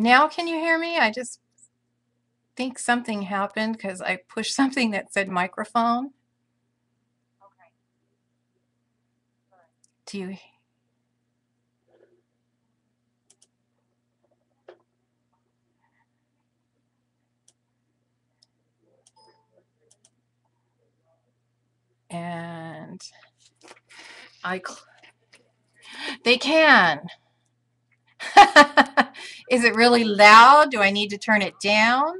Now can you hear me? I just think something happened because I pushed something that said microphone. Do you? And I, they can. Is it really loud? Do I need to turn it down?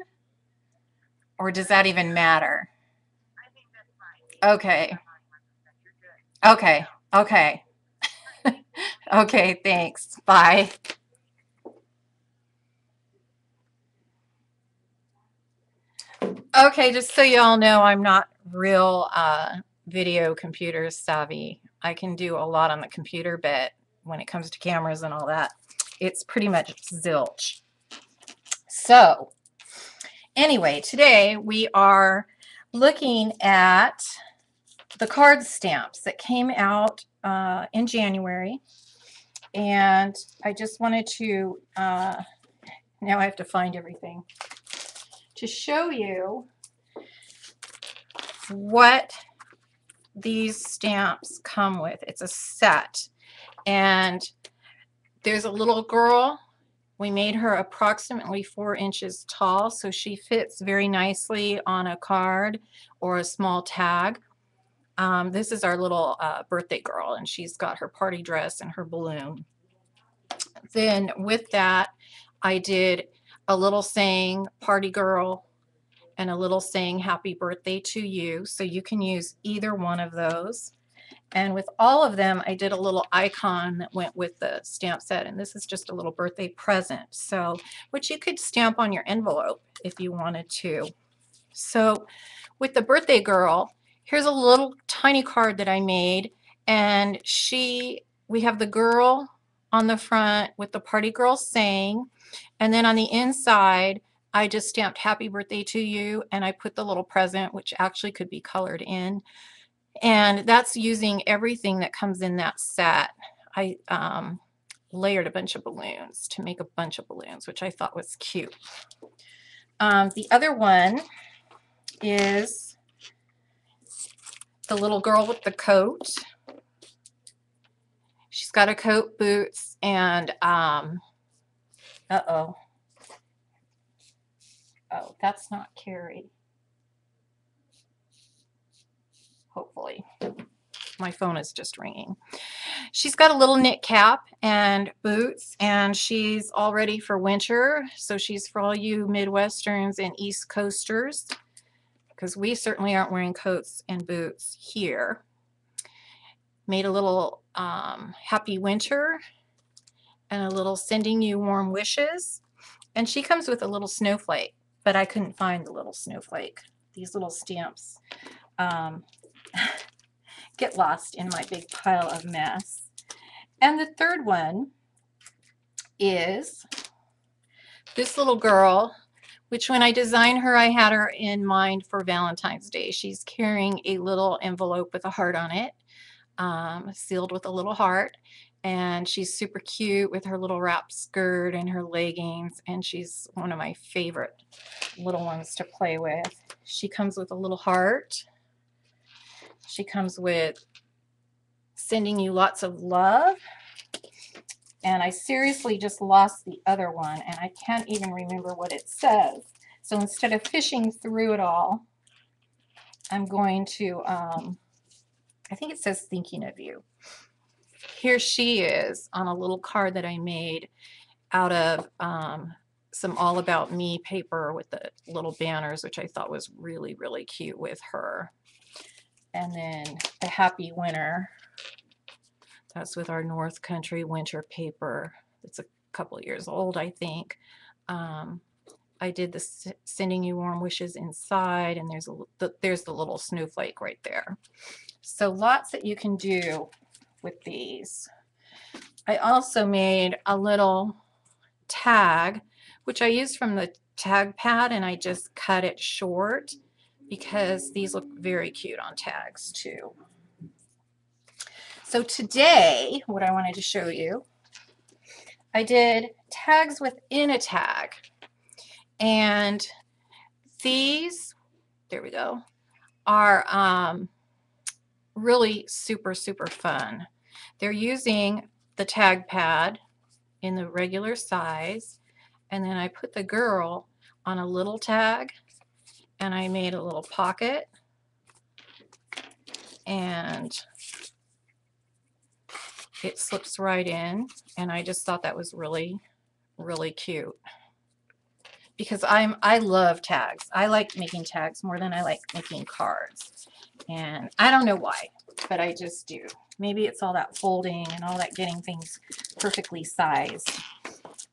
Or does that even matter? Okay. Okay. Okay. Okay, thanks. Bye. Okay, just so you all know, I'm not real video computer savvy. I can do a lot on the computer, but when it comes to cameras and all that, it's pretty much zilch. So, anyway, today we are looking at the card stamps that came out in January. And I just wanted to, now I have to find everything, to show you what these stamps come with. It's a set. And there's a little girl. We made her approximately 4 inches tall, so she fits very nicely on a card or a small tag. This is our little birthday girl, and she's got her party dress and her balloon. Then with that, I did a little saying party girl and a little saying happy birthday to you. So you can use either one of those. And with all of them, I did a little icon that went with the stamp set. And this is just a little birthday present. So, which you could stamp on your envelope if you wanted to. So with the birthday girl, here's a little tiny card that I made. And we have the girl on the front with the party girl saying, and then on the inside, I just stamped happy birthday to you, and I put the little present, which actually could be colored in. And that's using everything that comes in that set. I layered a bunch of balloons to make a bunch of balloons, which I thought was cute. The other one is the little girl with the coat. She's got a coat, boots, and uh-oh. Oh, that's not Carrie. Hopefully. My phone is just ringing. She's got a little knit cap and boots, and she's all ready for winter. So she's for all you Midwesterns and East Coasters, because we certainly aren't wearing coats and boots here. Made a little happy winter and a little sending you warm wishes. And she comes with a little snowflake, but I couldn't find the little snowflake. These little stamps get lost in my big pile of mess. And the third one is this little girl, which when I designed her, I had her in mind for Valentine's Day. She's carrying a little envelope with a heart on it, sealed with a little heart. And she's super cute with her little wrap skirt and her leggings. And she's one of my favorite little ones to play with. She comes with a little heart. She comes with sending you lots of love. And I seriously just lost the other one, and I can't even remember what it says. So instead of fishing through it all, I'm going to, I think it says thinking of you. Here she is on a little card that I made out of some All About Me paper with the little banners, which I thought was really, really cute with her. And then the Happy Winter. That's with our North Country winter paper. It's a couple years old, I think. I did the sending you warm wishes inside, and there's the little snowflake right there. So lots that you can do with these. I also made a little tag, which I used from the tag pad, and I just cut it short because these look very cute on tags too. So today, what I wanted to show you, I did tags within a tag. And these, there we go, are really super, super fun. They're using the tag pad in the regular size, and then I put the girl on a little tag, and I made a little pocket, and it slips right in, and I just thought that was really, really cute. Because I love tags. I like making tags more than I like making cards. And I don't know why, but I just do. Maybe it's all that folding and all that getting things perfectly sized.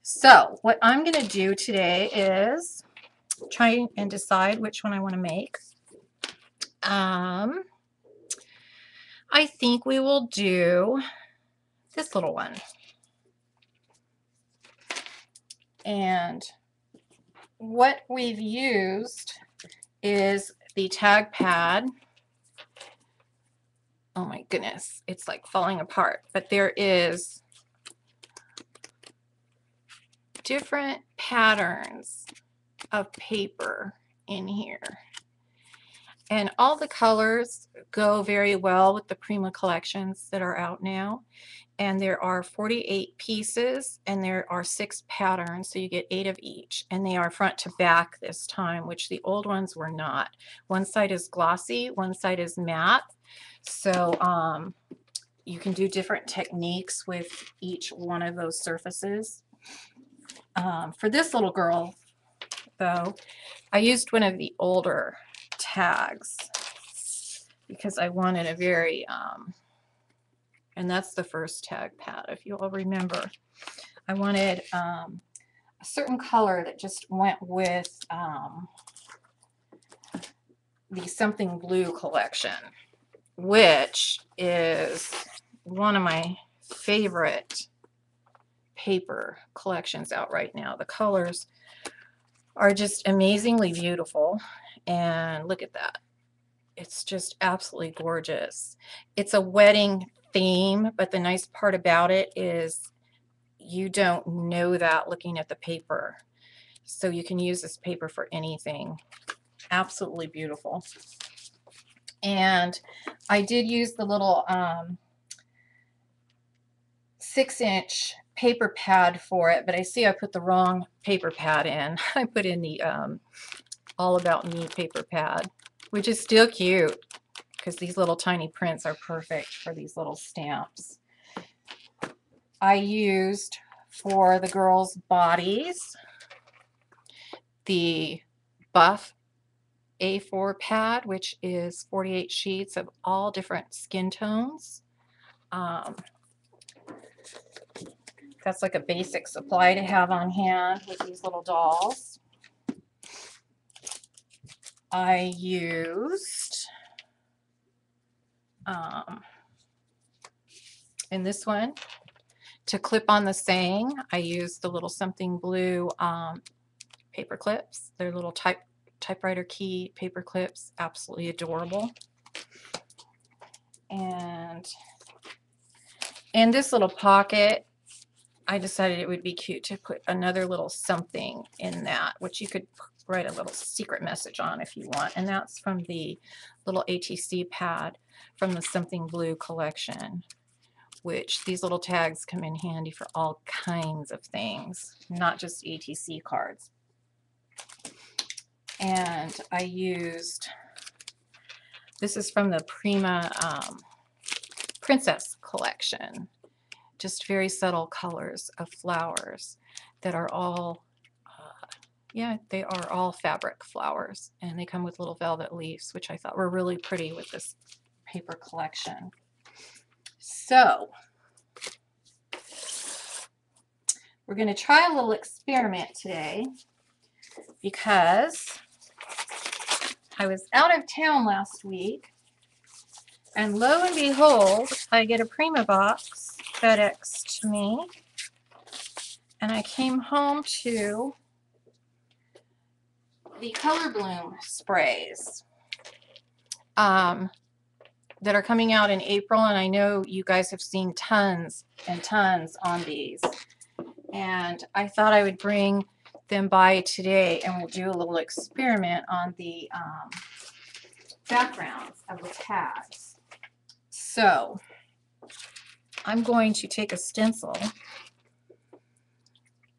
So what I'm going to do today is try and decide which one I want to make. I think we will do this little one. And what we've used is the tag pad. Oh my goodness, it's like falling apart. But there is different patterns of paper in here. And all the colors go very well with the Prima collections that are out now. And there are 48 pieces, and there are 6 patterns, so you get 8 of each. And they are front to back this time, which the old ones were not. One side is glossy, one side is matte. So you can do different techniques with each one of those surfaces. For this little girl, though, I used one of the older tags because I wanted a very, and that's the first tag pad, if you all remember. I wanted a certain color that just went with the Something Blue collection, which is one of my favorite paper collections out right now. The colors are just amazingly beautiful, and look at that. It's just absolutely gorgeous. It's a wedding theme, but the nice part about it is you don't know that looking at the paper. So you can use this paper for anything. Absolutely beautiful. And I did use the little 6-inch paper pad for it, but I see I put the wrong paper pad in. I put in the All About Me paper pad, which is still cute because these little tiny prints are perfect for these little stamps. I used for the girls' bodies the Buff A4 pad, which is 48 sheets of all different skin tones. That's like a basic supply to have on hand with these little dolls. I used, in this one, to clip on the saying, I used the little Something Blue paper clips. They're little typewriter key paper clips, absolutely adorable. And in this little pocket, I decided it would be cute to put another little something in that, which you could write a little secret message on if you want. And that's from the little ATC pad from the Something Blue collection, which these little tags come in handy for all kinds of things, not just ATC cards. And I used, this is from the Prima Princess collection. Just very subtle colors of flowers that are all, yeah, they are all fabric flowers, and they come with little velvet leaves, which I thought were really pretty with this paper collection. So we're going to try a little experiment today because I was out of town last week, and lo and behold, I get a Prima box FedEx to me, and I came home to the Color Bloom sprays that are coming out in April, and I know you guys have seen tons and tons on these. and I thought I would bring them by today and we'll do a little experiment on the backgrounds of the tags. So I'm going to take a stencil,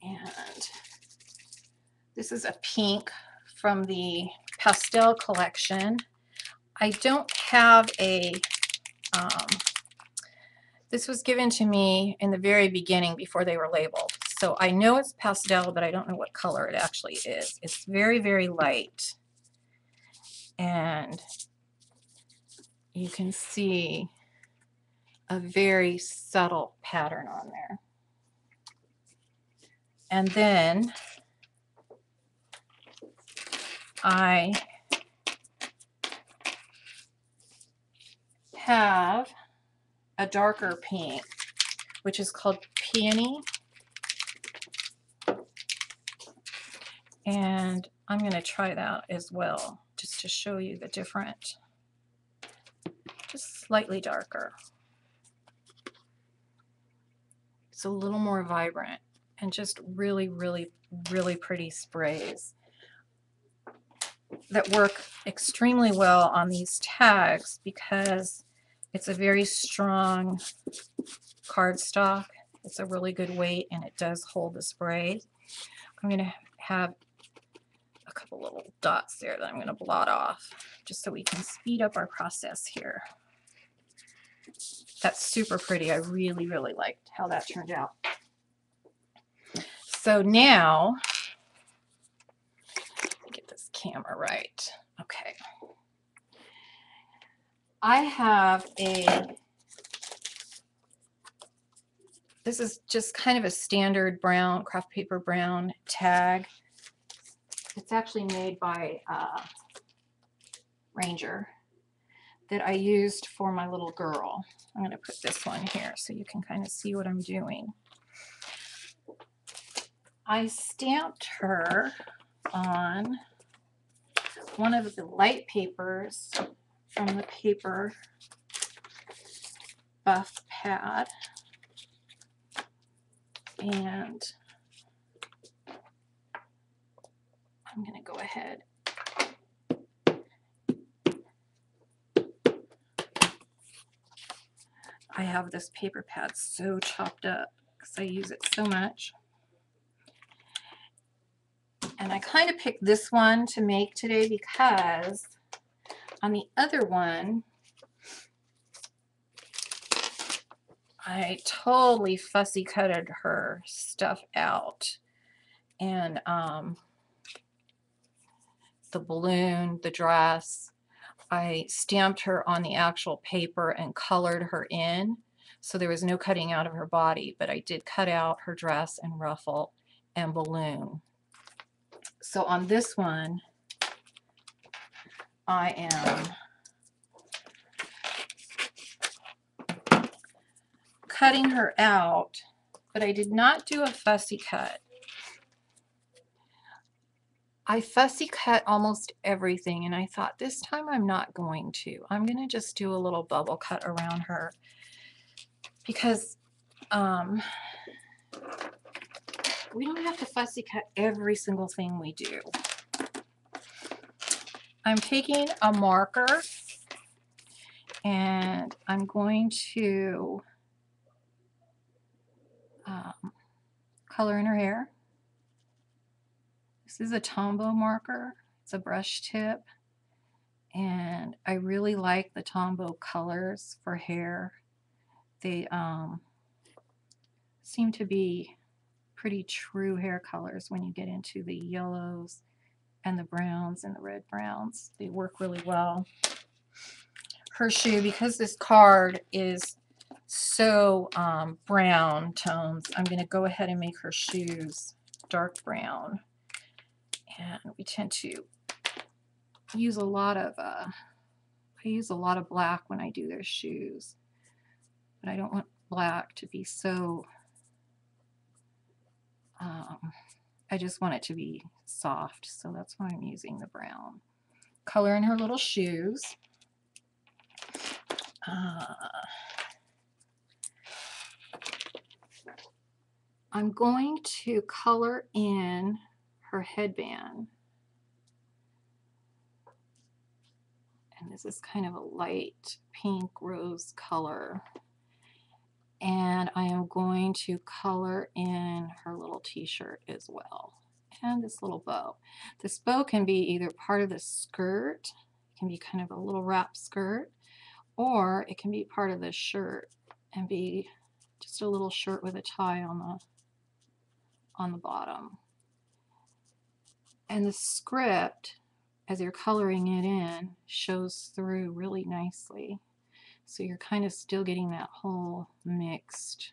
and this is a pink from the pastel collection. I don't have a, this was given to me in the very beginning before they were labeled. So I know it's pastel, but I don't know what color it actually is. It's very, very light. And you can see a very subtle pattern on there. And then I have a darker pink, which is called Peony. And I'm going to try that as well, just to show you the different, just slightly darker. It's a little more vibrant and just really, really, really pretty sprays that work extremely well on these tags because it's a very strong cardstock. It's a really good weight and it does hold the spray. I'm going to have a couple little dots there that I'm going to blot off just so we can speed up our process here. That's super pretty. I really, really liked how that turned out. So now, let me get this camera right. Okay. I have this is just kind of a standard brown, craft paper brown tag. It's actually made by Ranger that I used for my little girl. I'm going to put this one here so you can kind of see what I'm doing. I stamped her on one of the light papers from the paper buff pad, and I'm going to go ahead I have this paper pad so chopped up because I use it so much. And I kind of picked this one to make today because on the other one, I totally fussy cutted her stuff out. And the balloon, the dress, I stamped her on the actual paper and colored her in. So there was no cutting out of her body, but I did cut out her dress and ruffle and balloon. So on this one, I am cutting her out, but I did not do a fussy cut. I fussy cut almost everything, and I thought this time I'm not going to. I'm going to just do a little bubble cut around her because we don't have to fussy cut every single thing we do. I'm taking a marker and I'm going to color in her hair. This is a Tombow marker. It's a brush tip, and I really like the Tombow colors for hair. They seem to be pretty true hair colors when you get into the yellows and the browns and the red browns. They work really well. Her shoe, because this card is so brown tones, I'm going to go ahead and make her shoes dark brown. And we tend to use a lot of I use a lot of black when I do their shoes, but I don't want black to be so I just want it to be soft, so that's why I'm using the brown. Color in her little shoes. I'm going to color in her headband. And this is kind of a light pink rose color. And I am going to color in her little t-shirt as well. And this little bow. This bow can be either part of the skirt, it can be kind of a little wrap skirt, or it can be part of the shirt and be just a little shirt with a tie on the bottom. And the script, as you're coloring it in, shows through really nicely. So you're kind of still getting that whole mixed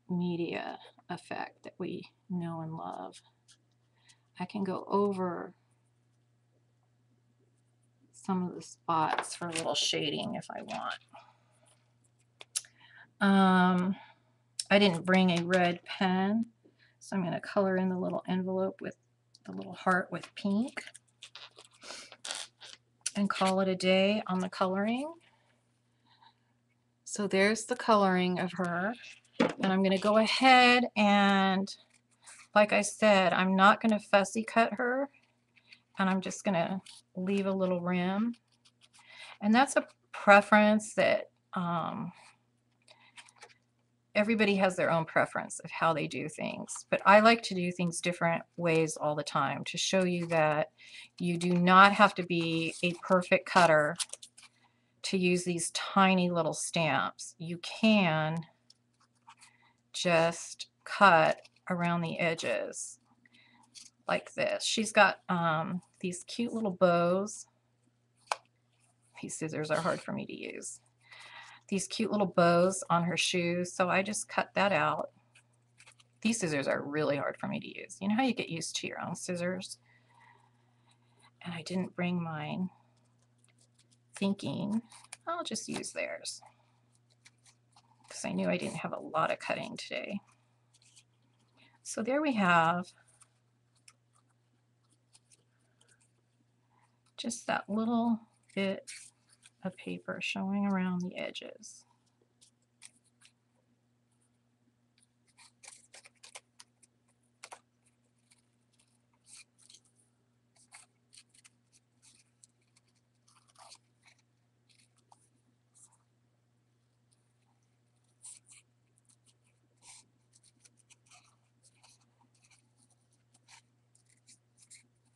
media effect that we know and love. I can go over some of the spots for a little shading if I want. I didn't bring a red pen, so I'm going to color in the little envelope with the little heart with pink and call it a day on the coloring. So there's the coloring of her, and I'm going to go ahead and, like I said, I'm not going to fussy cut her, and I'm just going to leave a little rim. And that's a preference that everybody has their own preference of how they do things, but I like to do things different ways all the time to show you that you do not have to be a perfect cutter to use these tiny little stamps. You can just cut around the edges like this. She's got these cute little bows. These scissors are hard for me to use. These cute little bows on her shoes, so I just cut that out. These scissors are really hard for me to use. You know how you get used to your own scissors? And I didn't bring mine, thinking I'll just use theirs because I knew I didn't have a lot of cutting today. So there we have just that little bit of paper showing around the edges.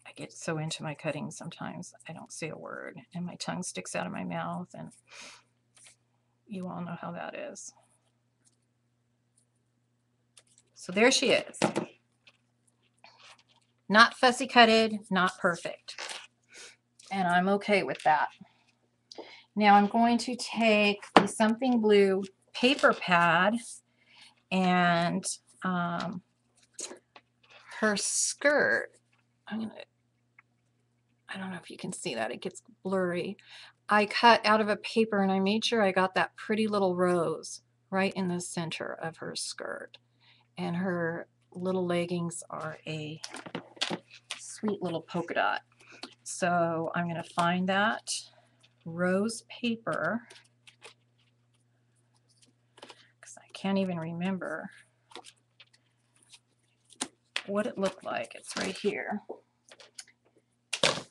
I get so into my cutting sometimes I don't say a word and my tongue sticks out of my mouth, and you all know how that is. So there she is. Not fussy cutted, not perfect. And I'm okay with that. Now I'm going to take the Something Blue paper pad and her skirt. I don't know if you can see that, it gets blurry. I cut out of a paper and I made sure I got that pretty little rose right in the center of her skirt. And her little leggings are a sweet little polka dot. So I'm going to find that rose paper, because I can't even remember what it looked like. It's right here.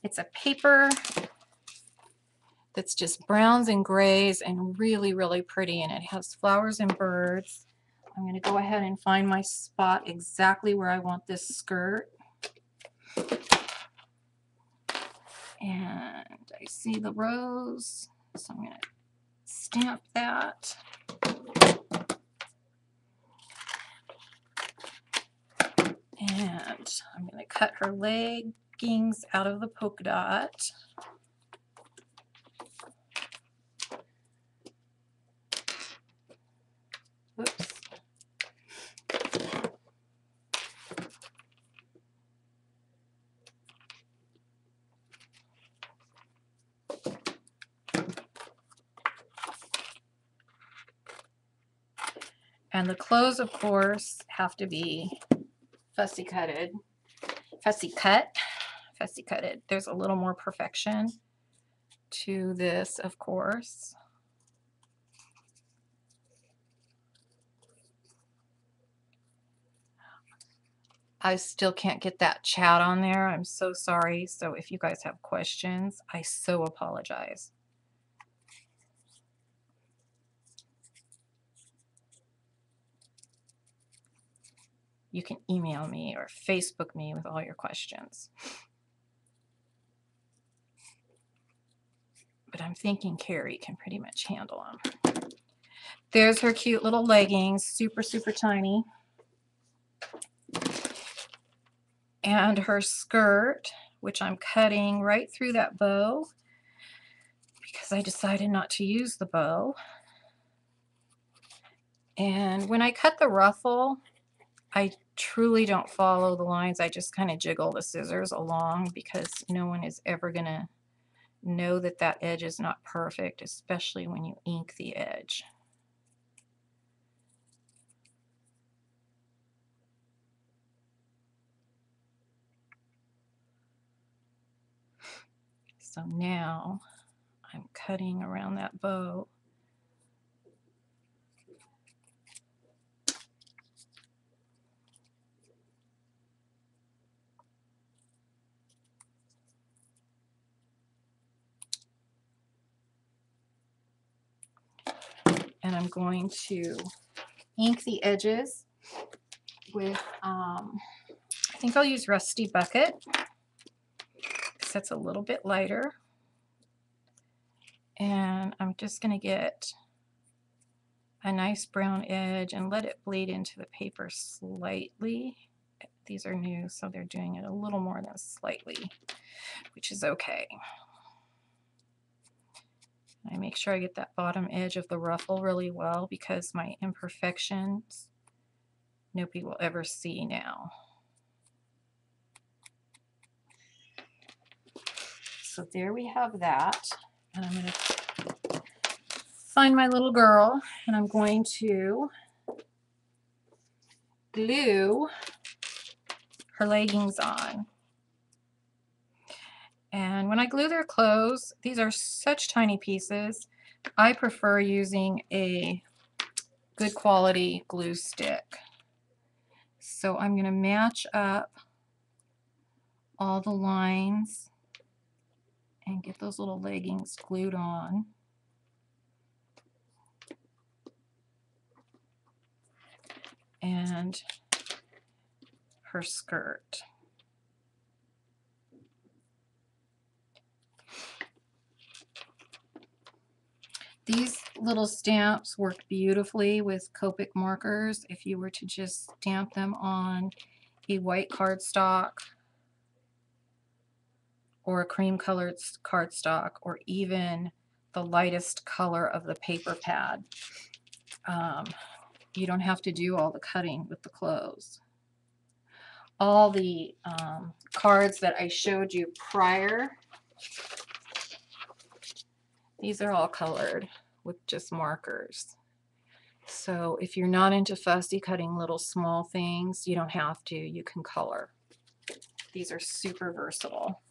It's a paper that's just browns and grays and really, really pretty, and it has flowers and birds. I'm going to go ahead and find my spot exactly where I want this skirt. And I see the rose, so I'm going to stamp that. And I'm going to cut her leggings out of the polka dot. Oops. And the clothes, of course, have to be fussy cutted. Fussy cutted. There's a little more perfection to this, of course. I still can't get that chat on there. I'm so sorry. So if you guys have questions, I so apologize. You can email me or Facebook me with all your questions. But I'm thinking Carrie can pretty much handle them. There's her cute little leggings, super, super tiny. And her skirt, which I'm cutting right through that bow because I decided not to use the bow. And when I cut the ruffle, I truly don't follow the lines. I just kind of jiggle the scissors along because no one is ever going to know that that edge is not perfect, especially when you ink the edge. So now I'm cutting around that bow. And I'm going to ink the edges with, I think I'll use Rusty Bucket because that's a little bit lighter. And I'm just going to get a nice brown edge and let it bleed into the paper slightly. These are new, so they're doing it a little more than slightly, which is okay. I make sure I get that bottom edge of the ruffle really well because my imperfections nobody will ever see now. So there we have that. And I'm going to find my little girl and I'm going to glue her leggings on. And when I glue their clothes, these are such tiny pieces. I prefer using a good quality glue stick. So I'm going to match up all the lines and get those little leggings glued on. And her skirt. These little stamps work beautifully with Copic markers if you were to just stamp them on a white cardstock or a cream colored cardstock or even the lightest color of the paper pad. You don't have to do all the cutting with the clothes. All the cards that I showed you prior, these are all colored with just markers. So if you're not into fussy cutting little small things, you don't have to. You can color. These are super versatile.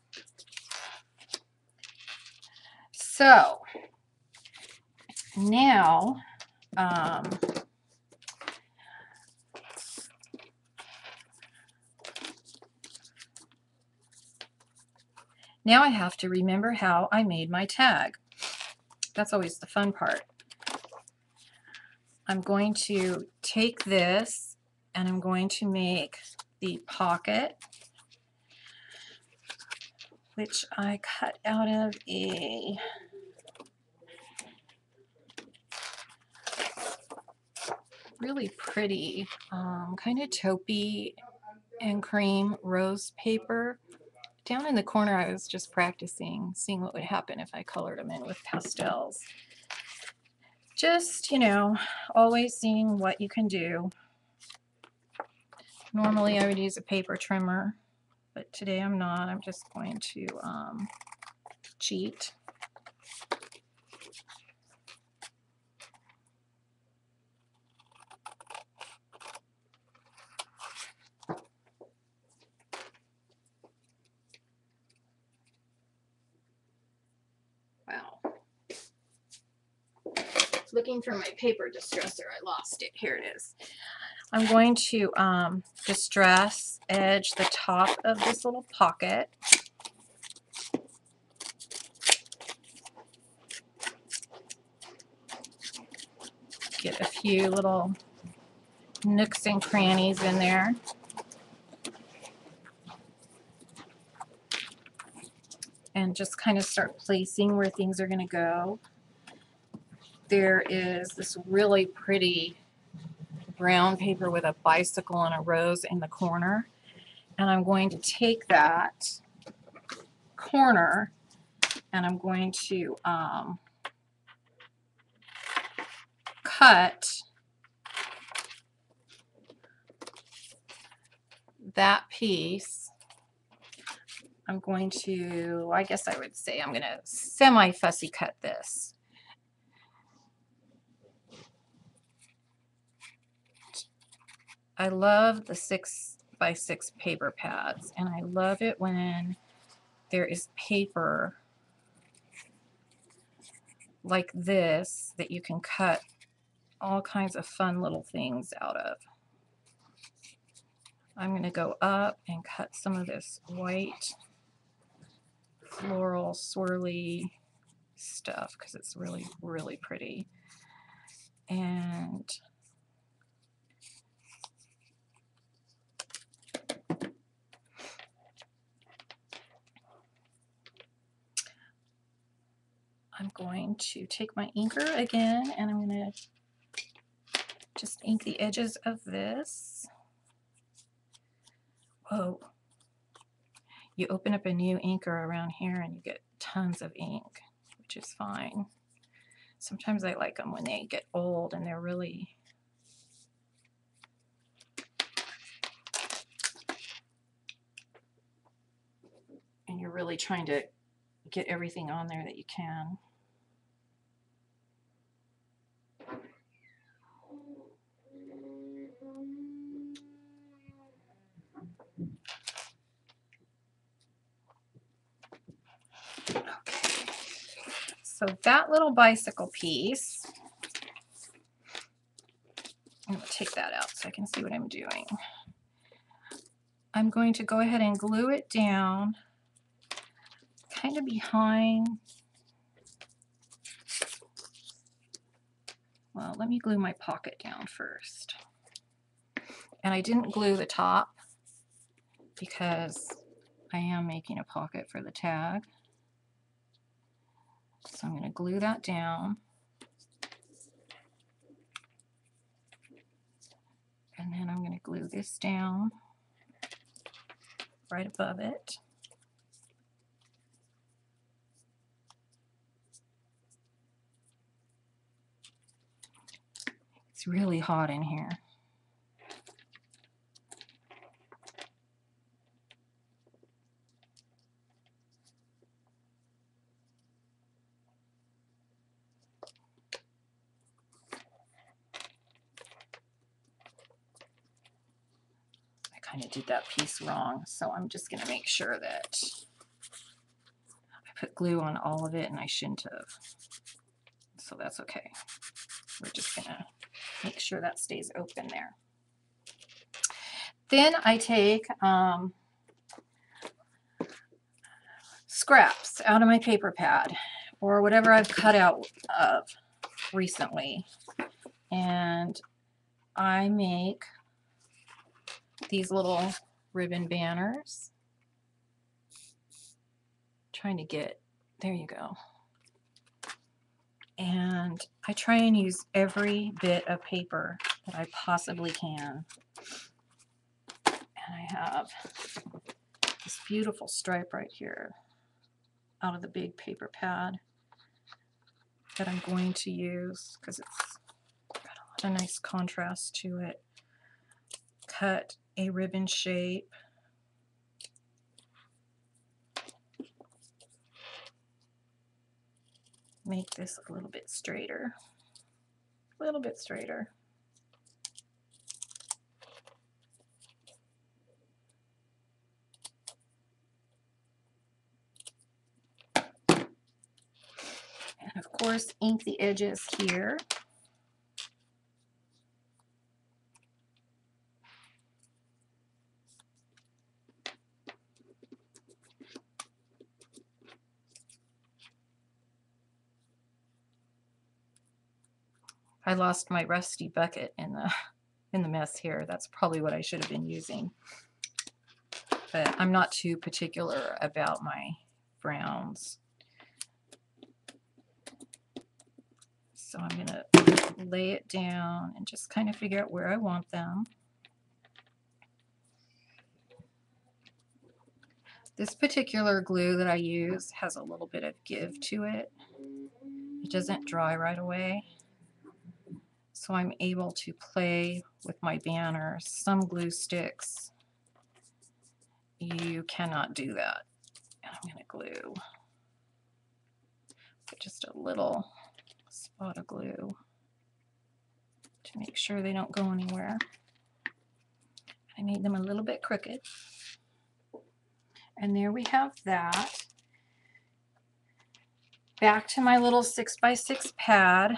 So now now I have to remember how I made my tag. That's always the fun part. I'm going to take this and I'm going to make the pocket, which I cut out of a really pretty kind of taupey and cream rose paper. Down in the corner I was just practicing, seeing what would happen if I colored them in with pastels. Just, you know, always seeing what you can do. Normally I would use a paper trimmer, but today I'm not. I'm just going to cheat. Wow. Looking for my paper distressor. I lost it. Here it is. I'm going to distress edge the top of this little pocket. Get a few little nooks and crannies in there. And just kind of start placing where things are going to go. There is this really pretty brown paper with a bicycle and a rose in the corner. And I'm going to take that corner and I'm going to cut that piece. I'm going to, I guess I would say I'm going to semi-fussy cut this. I love the 6x6 paper pads, and I love it when there is paper like this that you can cut all kinds of fun little things out of. I'm going to go up and cut some of this white floral swirly stuff because it's really, really pretty. And I'm going to take my inker again and I'm going to just ink the edges of this. Whoa. You open up a new inker around here and you get tons of ink, which is fine. Sometimes I like them when they get old and they're really and you're really trying to get everything on there that you can. Okay, so that little bicycle piece, I'm going to take that out so I can see what I'm doing. I'm going to go ahead and glue it down kind of behind. Well, let me glue my pocket down first. And I didn't glue the top because I am making a pocket for the tag. So I'm going to glue that down. And then I'm going to glue this down right above it. It's really hot in here. Kind of did that piece wrong, so I'm just going to make sure that I put glue on all of it, and I shouldn't have, so that's okay. We're just going to make sure that stays open there. Then I take scraps out of my paper pad or whatever I've cut out of recently, and I make these little ribbon banners. Trying to get, there you go. And I try and use every bit of paper that I possibly can. And I have this beautiful stripe right here out of the big paper pad that I'm going to use because it's got a lot of nice contrast to it. Cut a ribbon shape. Make this a little bit straighter. A little bit straighter. And of course, ink the edges here. I lost my rusty bucket in the mess here. That's probably what I should have been using. But I'm not too particular about my browns. So I'm going to lay it down and just kind of figure out where I want them. This particular glue that I use has a little bit of give to it. It doesn't dry right away. So I'm able to play with my banners. Some glue sticks, you cannot do that. And I'm going to glue just a little spot of glue to make sure they don't go anywhere. I made them a little bit crooked. And there we have that. Back to my little 6x6 pad.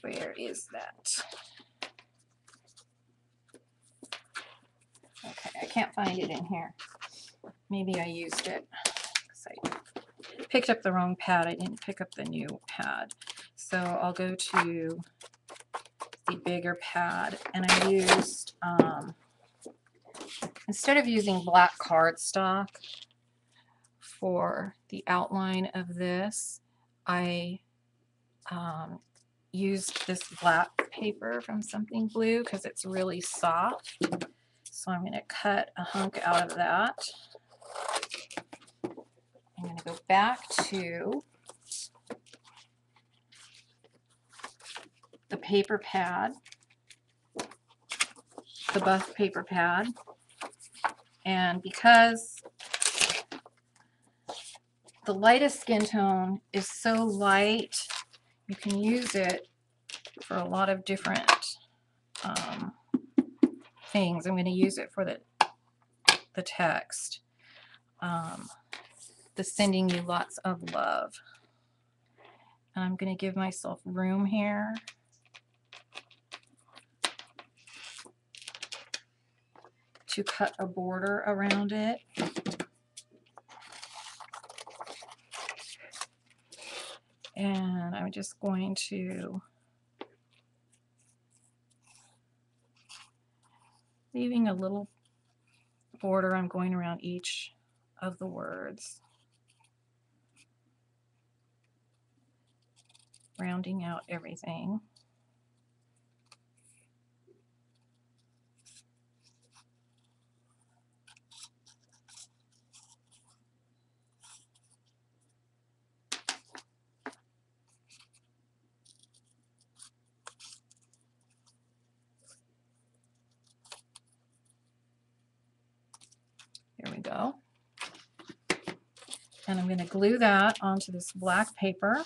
Where is that? Okay, I can't find it in here. Maybe I used it because I picked up the wrong pad. I didn't pick up the new pad. So I'll go to the bigger pad, and I used, instead of using black cardstock for the outline of this, I used this black paper from Something Blue because it's really soft. So I'm going to cut a hunk out of that. I'm going to go back to the paper pad, the buff paper pad, and because the lightest skin tone is so light, you can use it for a lot of different things. I'm going to use it for the text, the sending you lots of love. And I'm going to give myself room here. To cut a border around it. And I'm just going to, leaving a little border, I'm going around each of the words, rounding out everything. There we go. And I'm going to glue that onto this black paper.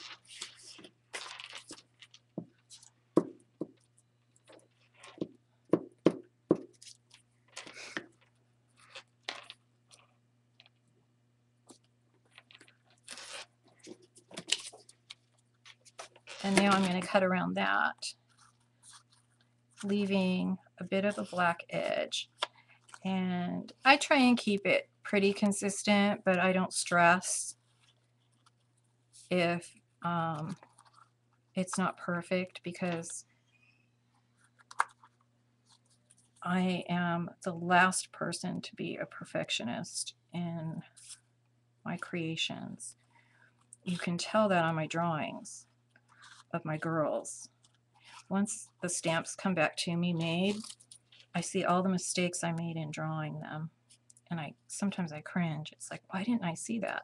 And now I'm going to cut around that, leaving a bit of a black edge. And I try and keep it pretty consistent, but I don't stress if it's not perfect, because I am the last person to be a perfectionist in my creations. You can tell that on my drawings of my girls. Once the stamps come back to me made, I see all the mistakes I made in drawing them, and sometimes I cringe. It's like, why didn't I see that?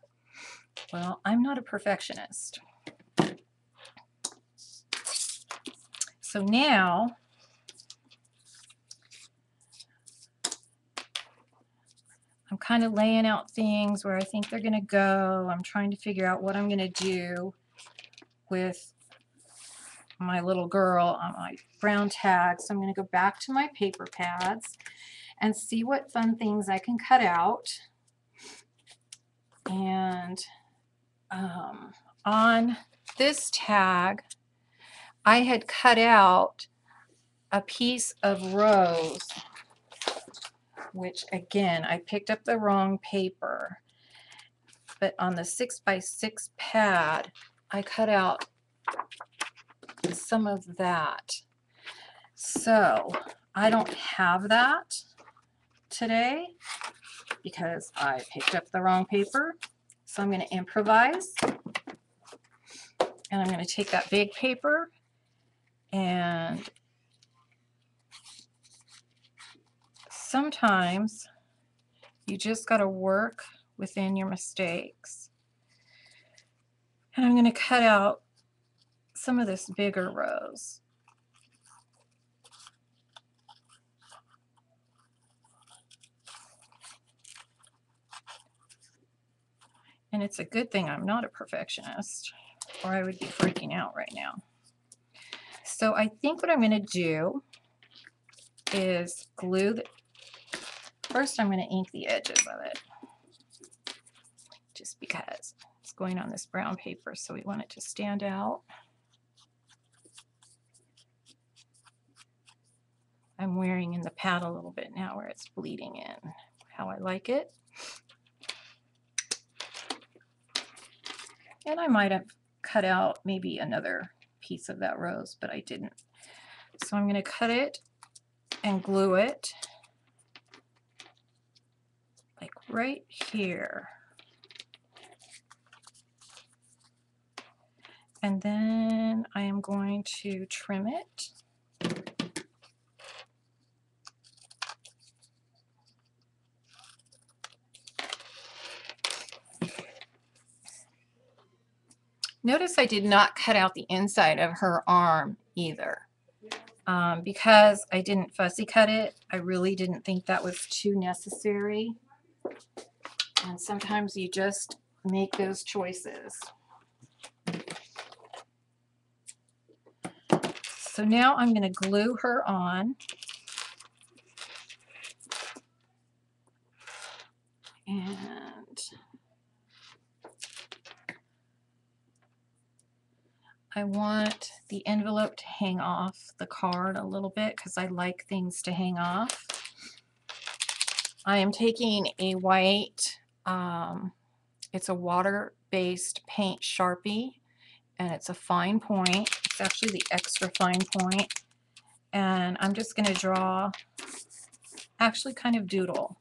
Well, I'm not a perfectionist. So now I'm kind of laying out things where I think they're going to go. I'm trying to figure out what I'm going to do with my little girl on my brown tag. So I'm going to go back to my paper pads and see what fun things I can cut out. And on this tag, I had cut out a piece of rose, which again, I picked up the wrong paper. but on the 6x6 pad, I cut out some of that. So I don't have that today because I picked up the wrong paper. So I'm going to improvise. And I'm going to take that big paper and sometimes you just got to work within your mistakes. And I'm going to cut out some of this bigger rows. And it's a good thing I'm not a perfectionist, or I would be freaking out right now. So I think what I'm going to do is glue the, first I'm going to ink the edges of it, just because it's going on this brown paper, so we want it to stand out. I'm wearing in the pad a little bit now where it's bleeding in, how I like it. And I might have cut out maybe another piece of that rose, but I didn't. So I'm going to cut it and glue it like right here. And then I am going to trim it. Notice I did not cut out the inside of her arm either. Because I didn't fussy cut it, I really didn't think that was too necessary. And sometimes you just make those choices. So now I'm going to glue her on. And I want the envelope to hang off the card a little bit because I like things to hang off. I am taking a white, it's a water-based paint Sharpie, and it's a fine point. It's actually the extra fine point. And I'm just going to draw, actually kind of doodle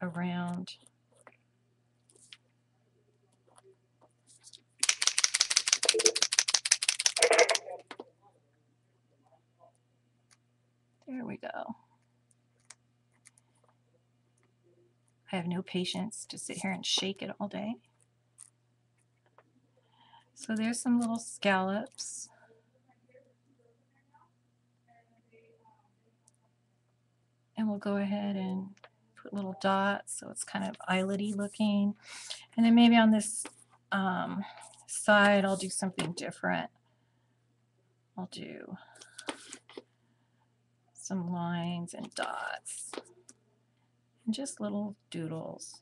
around. There we go. I have no patience to sit here and shake it all day. So there's some little scallops. And we'll go ahead and put little dots so it's kind of eyelet-y looking. And then maybe on this side I'll do something different. I'll do some lines and dots and just little doodles.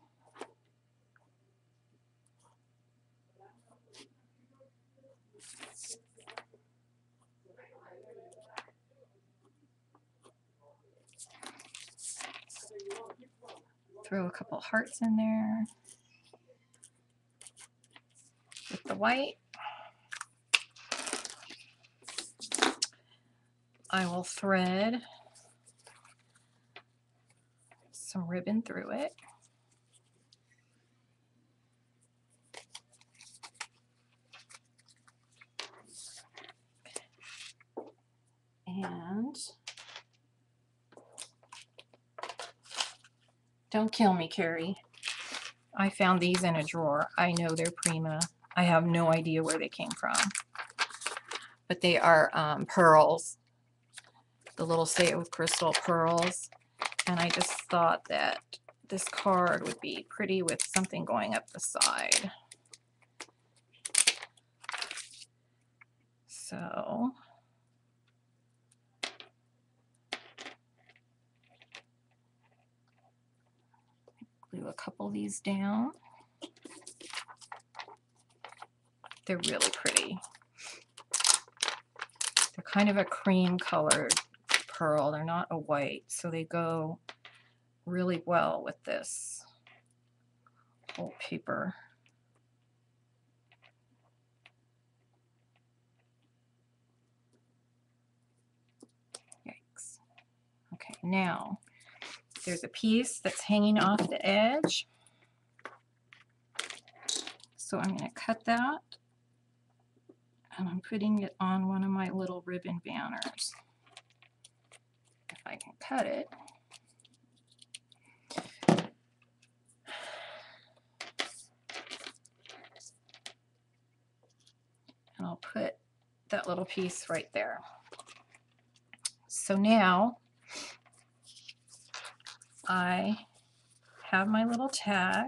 Throw a couple hearts in there with the white. I will thread some ribbon through it. And don't kill me, Carrie. I found these in a drawer. I know they're Prima. I have no idea where they came from. But they are pearls. The little Say It With Crystal pearls. And I just thought that this card would be pretty with something going up the side. So glue a couple of these down. They're really pretty. They're kind of a cream colored pearl. They're not a white, so they go really well with this old paper. Yikes. Okay, now there's a piece that's hanging off the edge. So I'm going to cut that, and I'm putting it on one of my little ribbon banners. If I can cut it. And I'll put that little piece right there. So now I have my little tag.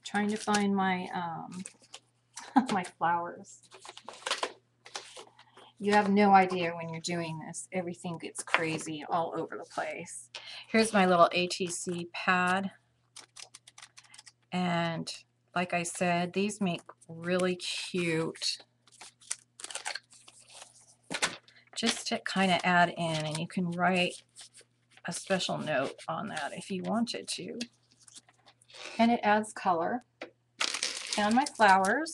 Trying to find my my flowers. You have no idea when you're doing this. Everything gets crazy all over the place. Here's my little ATC pad. And like I said, these make really cute, just to kind of add in, and you can write a special note on that if you wanted to. And it adds color. And my flowers.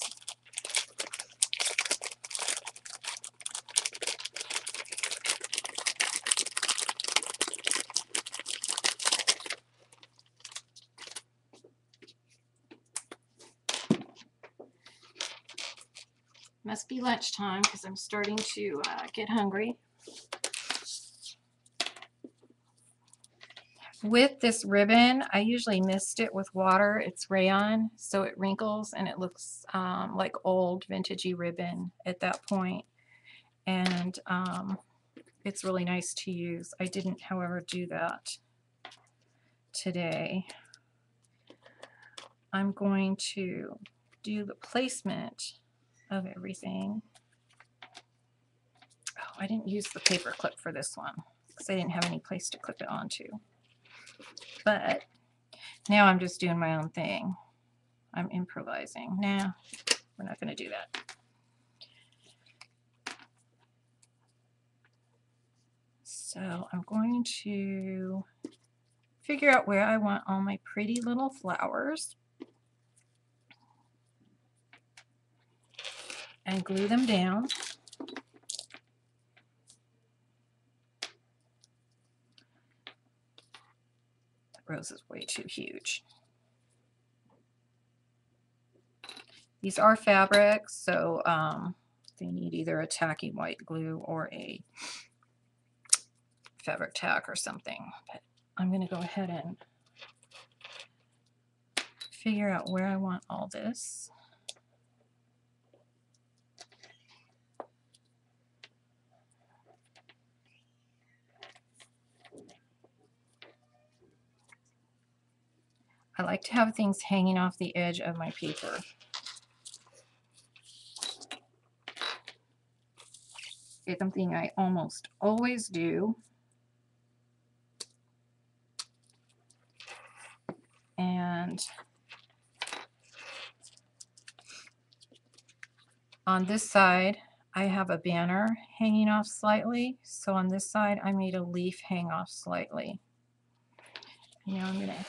Must be lunchtime because I'm starting to get hungry. With this ribbon, I usually mist it with water. It's rayon, so it wrinkles and it looks like old vintagey ribbon at that point. And it's really nice to use. I didn't, however, do that today. I'm going to do the placement of everything. Oh, I didn't use the paper clip for this one because I didn't have any place to clip it onto. But now I'm just doing my own thing. I'm improvising. Nah, we're not going to do that. So I'm going to figure out where I want all my pretty little flowers and glue them down. Rose is way too huge. These are fabrics, so they need either a tacky white glue or a fabric tack or something. But I'm going to go ahead and figure out where I want all this. I like to have things hanging off the edge of my paper. It's something I almost always do. And on this side, I have a banner hanging off slightly. So on this side, I made a leaf hang off slightly. Now I'm going to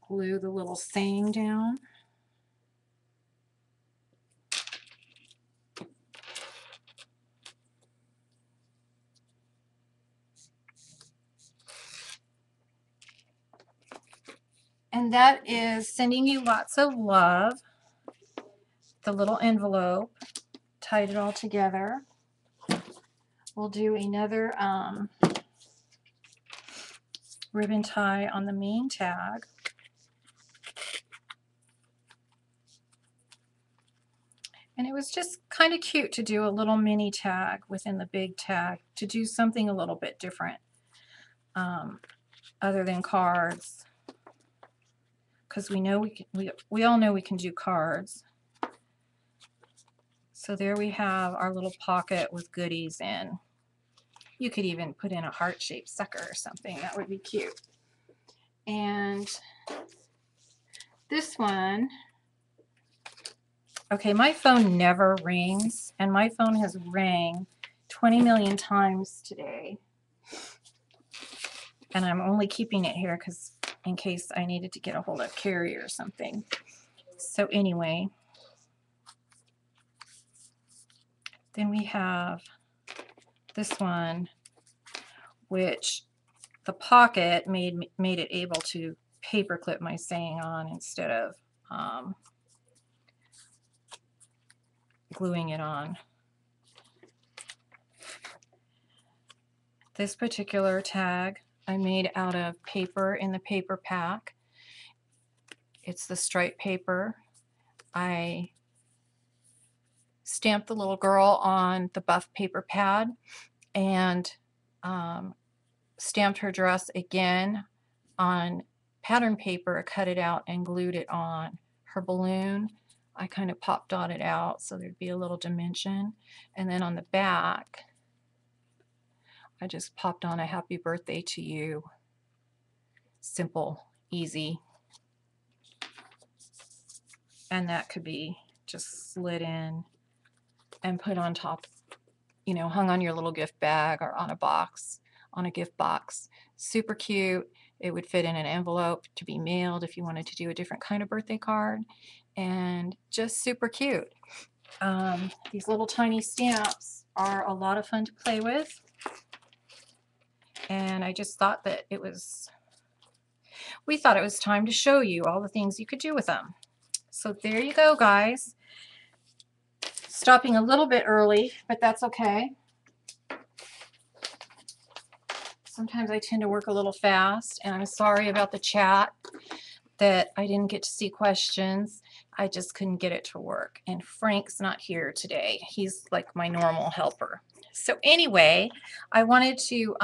glue the little saying down. And that is sending you lots of love. The little envelope, tied it all together. We'll do another ribbon tie on the main tag. And it was just kind of cute to do a little mini tag within the big tag, to do something a little bit different other than cards, because we know we all know we can do cards. So there we have our little pocket with goodies in. You could even put in a heart-shaped sucker or something. That would be cute. And this one Okay, my phone never rings, and my phone has rang 20 million times today. And I'm only keeping it here because in case I needed to get a hold of Carrie or something. So anyway, then we have this one, which the pocket made it able to paper clip my saying on instead of gluing it on. This particular tag I made out of paper in the paper pack. It's the striped paper. I stamped the little girl on the buff paper pad and stamped her dress again on pattern paper, cut it out and glued it on. Her balloon, I kind of pop dotted out so there'd be a little dimension. And then on the back, I just popped on a happy birthday to you. Simple, easy. And that could be just slid in and put on top, you know, hung on your little gift bag or on a box, on a gift box. Super cute. It would fit in an envelope to be mailed if you wanted to do a different kind of birthday card, and just super cute. These little tiny stamps are a lot of fun to play with, and I just thought that we thought it was time to show you all the things you could do with them. So there you go, guys. Stopping a little bit early, but that's okay. Sometimes I tend to work a little fast, and I'm sorry about the chat that I didn't get to see questions. I just couldn't get it to work. And Frank's not here today. He's like my normal helper. So anyway, I wanted to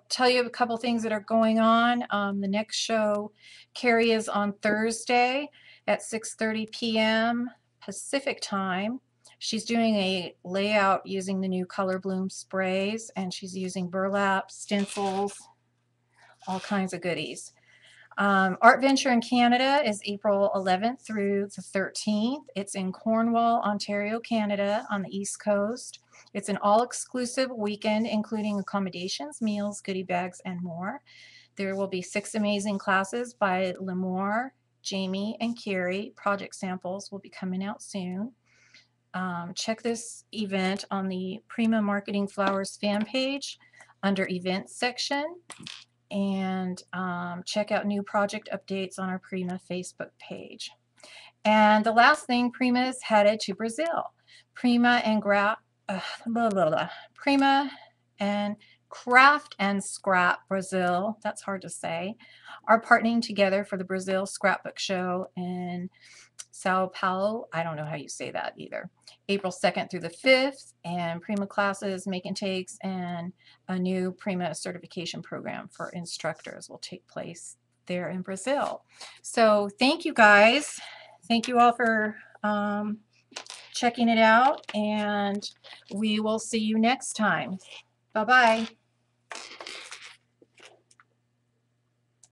tell you a couple things that are going on. The next show, Carrie, is on Thursday at 6:30 p.m. Pacific time. She's doing a layout using the new Color Bloom sprays, and she's using burlap, stencils, all kinds of goodies. Art Venture in Canada is April 11th through the 13th. It's in Cornwall, Ontario, Canada, on the East Coast. It's an all-exclusive weekend, including accommodations, meals, goodie bags, and more. There will be 6 amazing classes by Lemore, Jamie, and Carrie. Project samples will be coming out soon. Check this event on the Prima Marketing Flowers fan page under Events section. And check out new project updates on our Prima Facebook page. And the last thing, Prima is headed to Brazil. Prima and Craft and Scrap Brazil, that's hard to say, are partnering together for the Brazil Scrapbook Show in Sao Paulo. I don't know how you say that either. April 2nd through the 5th, and Prima classes, make and takes, and a new Prima certification program for instructors will take place there in Brazil. So thank you, guys. Thank you all for checking it out, and we will see you next time. Bye-bye.